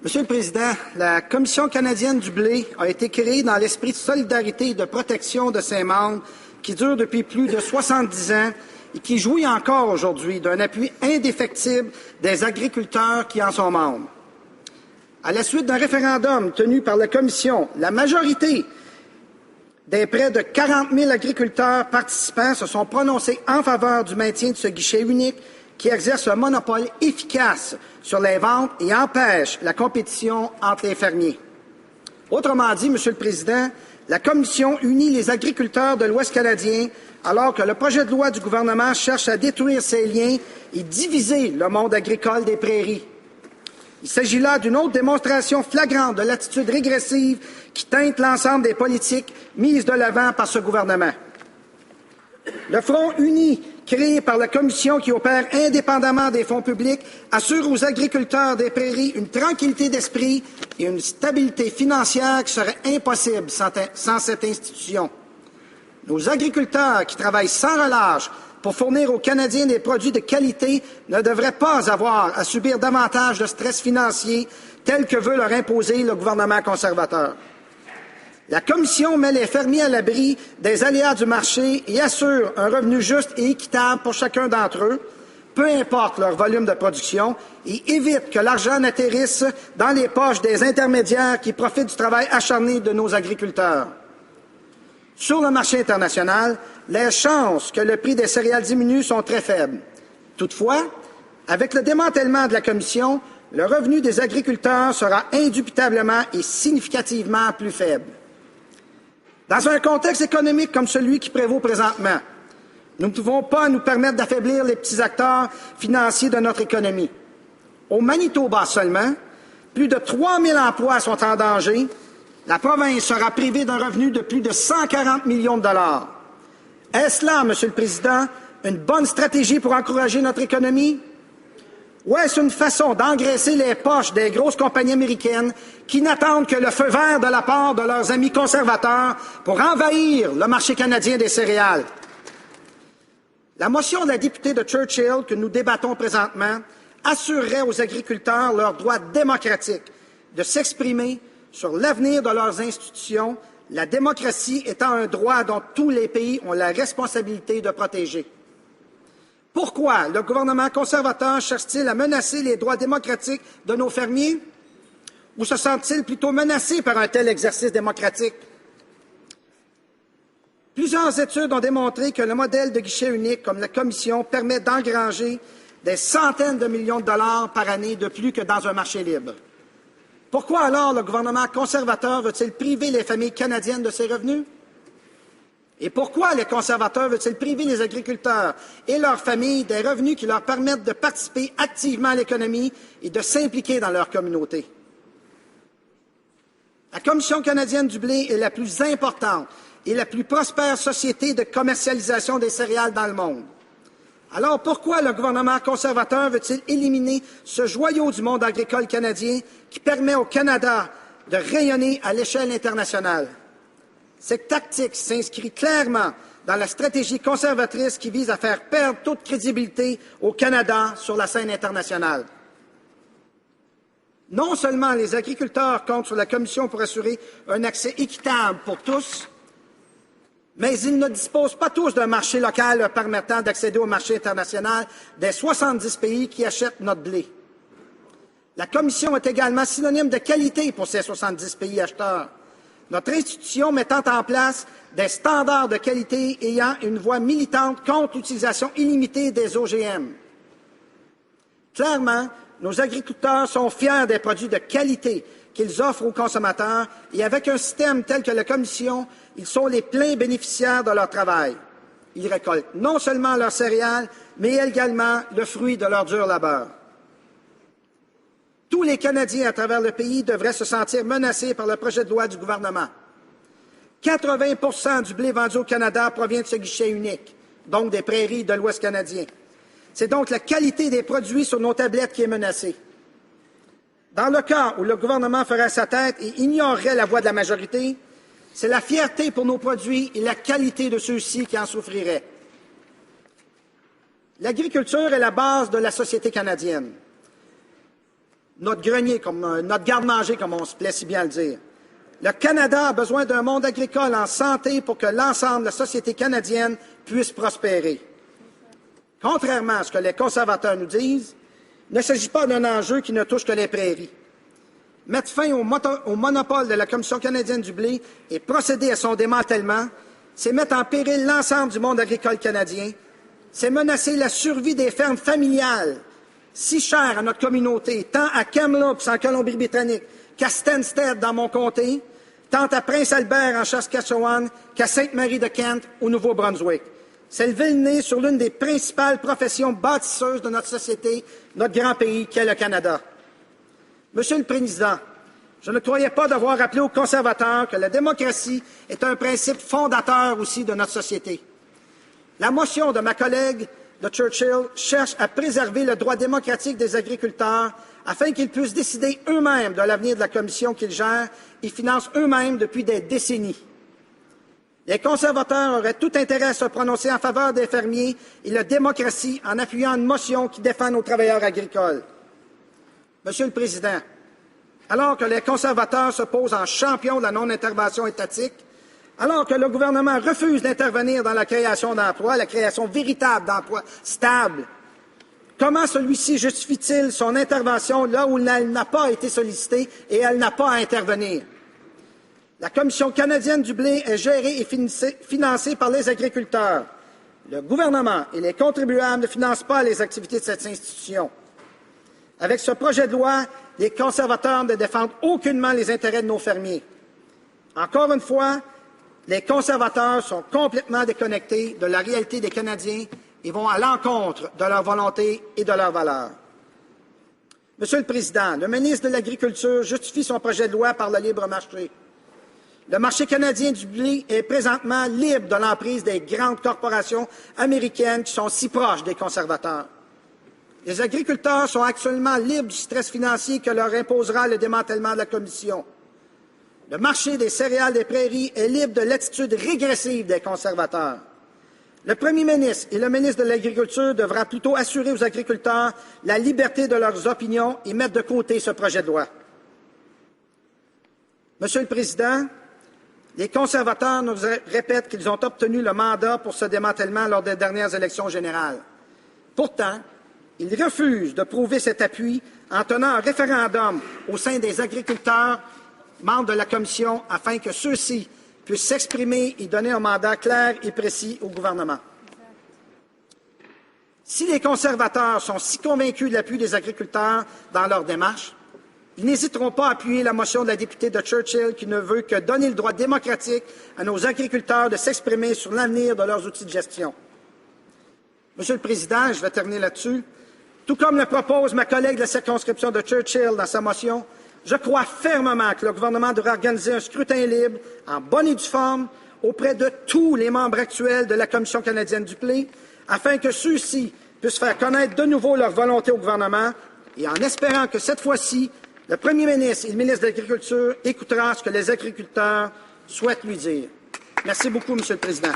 Monsieur le Président, la Commission canadienne du blé a été créée dans l'esprit de solidarité et de protection de ses membres qui dure depuis plus de 70 ans et qui jouit encore aujourd'hui d'un appui indéfectible des agriculteurs qui en sont membres. À la suite d'un référendum tenu par la Commission, la majorité des près de 40 000 agriculteurs participants se sont prononcés en faveur du maintien de ce guichet unique qui exerce un monopole efficace sur les ventes et empêche la compétition entre les fermiers. Autrement dit, Monsieur le Président, la Commission unit les agriculteurs de l'Ouest canadien alors que le projet de loi du gouvernement cherche à détruire ces liens et diviser le monde agricole des prairies. Il s'agit là d'une autre démonstration flagrante de l'attitude régressive qui teinte l'ensemble des politiques mises de l'avant par ce gouvernement. Le Front uni, créé par la Commission qui opère indépendamment des fonds publics, assure aux agriculteurs des prairies une tranquillité d'esprit et une stabilité financière qui serait impossible sans cette institution. Nos agriculteurs qui travaillent sans relâche pour fournir aux Canadiens des produits de qualité ne devraient pas avoir à subir davantage de stress financier tel que veut leur imposer le gouvernement conservateur. La Commission met les fermiers à l'abri des aléas du marché et assure un revenu juste et équitable pour chacun d'entre eux, peu importe leur volume de production, et évite que l'argent n'atterrisse dans les poches des intermédiaires qui profitent du travail acharné de nos agriculteurs. Sur le marché international, les chances que le prix des céréales diminue sont très faibles. Toutefois, avec le démantèlement de la Commission, le revenu des agriculteurs sera indubitablement et significativement plus faible. Dans un contexte économique comme celui qui prévaut présentement, nous ne pouvons pas nous permettre d'affaiblir les petits acteurs financiers de notre économie. Au Manitoba seulement, plus de 3 000 emplois sont en danger. La province sera privée d'un revenu de plus de 140 millions de dollars. Est-ce là, Monsieur le Président, une bonne stratégie pour encourager notre économie? Ou est-ce une façon d'engraisser les poches des grosses compagnies américaines qui n'attendent que le feu vert de la part de leurs amis conservateurs pour envahir le marché canadien des céréales? La motion de la députée de Churchill que nous débattons présentement assurerait aux agriculteurs leur droit démocratique de s'exprimer sur l'avenir de leurs institutions, la démocratie étant un droit dont tous les pays ont la responsabilité de protéger. Pourquoi le gouvernement conservateur cherche-t-il à menacer les droits démocratiques de nos fermiers? Ou se sentent-ils plutôt menacés par un tel exercice démocratique? Plusieurs études ont démontré que le modèle de guichet unique, comme la Commission, permet d'engranger des centaines de millions de dollars par année de plus que dans un marché libre. Pourquoi alors le gouvernement conservateur veut-il priver les familles canadiennes de ces revenus? Et pourquoi les conservateurs veulent-ils priver les agriculteurs et leurs familles des revenus qui leur permettent de participer activement à l'économie et de s'impliquer dans leur communauté? La Commission canadienne du blé est la plus importante et la plus prospère société de commercialisation des céréales dans le monde. Alors pourquoi le gouvernement conservateur veut-il éliminer ce joyau du monde agricole canadien qui permet au Canada de rayonner à l'échelle internationale? Cette tactique s'inscrit clairement dans la stratégie conservatrice qui vise à faire perdre toute crédibilité au Canada sur la scène internationale. Non seulement les agriculteurs comptent sur la Commission pour assurer un accès équitable pour tous, mais ils ne disposent pas tous d'un marché local leur permettant d'accéder au marché international des 70 pays qui achètent notre blé. La Commission est également synonyme de qualité pour ces 70 pays acheteurs. Notre institution mettant en place des standards de qualité ayant une voix militante contre l'utilisation illimitée des OGM. Clairement, nos agriculteurs sont fiers des produits de qualité qu'ils offrent aux consommateurs et avec un système tel que la Commission, ils sont les pleins bénéficiaires de leur travail. Ils récoltent non seulement leurs céréales, mais également le fruit de leur dur labeur. Tous les Canadiens à travers le pays devraient se sentir menacés par le projet de loi du gouvernement. 80 du blé vendu au Canada provient de ce guichet unique, donc des prairies de l'Ouest canadien. C'est donc la qualité des produits sur nos tablettes qui est menacée. Dans le cas où le gouvernement ferait sa tête et ignorerait la voix de la majorité, c'est la fierté pour nos produits et la qualité de ceux-ci qui en souffriraient. L'agriculture est la base de la société canadienne. notre grenier, notre garde-manger, comme on se plaît si bien à le dire. Le Canada a besoin d'un monde agricole en santé pour que l'ensemble de la société canadienne puisse prospérer. Contrairement à ce que les conservateurs nous disent, il ne s'agit pas d'un enjeu qui ne touche que les prairies. Mettre fin au monopole de la Commission canadienne du blé et procéder à son démantèlement, c'est mettre en péril l'ensemble du monde agricole canadien, c'est menacer la survie des fermes familiales, si chères à notre communauté, tant à Kamloops en Colombie-Britannique qu'à Stansted dans mon comté, tant à Prince-Albert en Saskatchewan qu'à Sainte-Marie-de-Kent au Nouveau-Brunswick. C'est lever le nez sur l'une des principales professions bâtisseuses de notre société, notre grand pays, qu'est le Canada. Monsieur le Président, je ne croyais pas devoir rappeler aux conservateurs que la démocratie est un principe fondateur aussi de notre société. La motion de ma collègue de Churchill cherche à préserver le droit démocratique des agriculteurs afin qu'ils puissent décider eux-mêmes de l'avenir de la commission qu'ils gèrent et financent eux-mêmes depuis des décennies. Les conservateurs auraient tout intérêt à se prononcer en faveur des fermiers et de la démocratie en appuyant une motion qui défend nos travailleurs agricoles. Monsieur le Président, alors que les conservateurs se posent en champions de la non-intervention étatique, alors que le gouvernement refuse d'intervenir dans la création d'emplois, la création véritable d'emplois stables, comment celui-ci justifie-t-il son intervention là où elle n'a pas été sollicitée et elle n'a pas à intervenir? La Commission canadienne du blé est gérée et financée par les agriculteurs. Le gouvernement et les contribuables ne financent pas les activités de cette institution. Avec ce projet de loi, les conservateurs ne défendent aucunement les intérêts de nos fermiers. Encore une fois, les conservateurs sont complètement déconnectés de la réalité des Canadiens et vont à l'encontre de leur volonté et de leurs valeurs. Monsieur le Président, le ministre de l'Agriculture justifie son projet de loi par le libre marché. Le marché canadien du blé est présentement libre de l'emprise des grandes corporations américaines qui sont si proches des conservateurs. Les agriculteurs sont actuellement libres du stress financier que leur imposera le démantèlement de la Commission. Le marché des céréales des prairies est libre de l'attitude régressive des conservateurs. Le premier ministre et le ministre de l'Agriculture devront plutôt assurer aux agriculteurs la liberté de leurs opinions et mettre de côté ce projet de loi. Monsieur le Président, les conservateurs nous répètent qu'ils ont obtenu le mandat pour ce démantèlement lors des dernières élections générales. Pourtant, ils refusent de prouver cet appui en tenant un référendum au sein des agriculteurs membres de la Commission afin que ceux-ci puissent s'exprimer et donner un mandat clair et précis au gouvernement. Si les conservateurs sont si convaincus de l'appui des agriculteurs dans leur démarche, ils n'hésiteront pas à appuyer la motion de la députée de Churchill qui ne veut que donner le droit démocratique à nos agriculteurs de s'exprimer sur l'avenir de leurs outils de gestion. Monsieur le Président, je vais terminer là-dessus. Tout comme le propose ma collègue de la circonscription de Churchill dans sa motion, je crois fermement que le gouvernement devrait organiser un scrutin libre, en bonne et due forme, auprès de tous les membres actuels de la Commission canadienne du blé, afin que ceux-ci puissent faire connaître de nouveau leur volonté au gouvernement et en espérant que cette fois-ci, le premier ministre et le ministre de l'Agriculture écouteront ce que les agriculteurs souhaitent lui dire. Merci beaucoup, Monsieur le Président.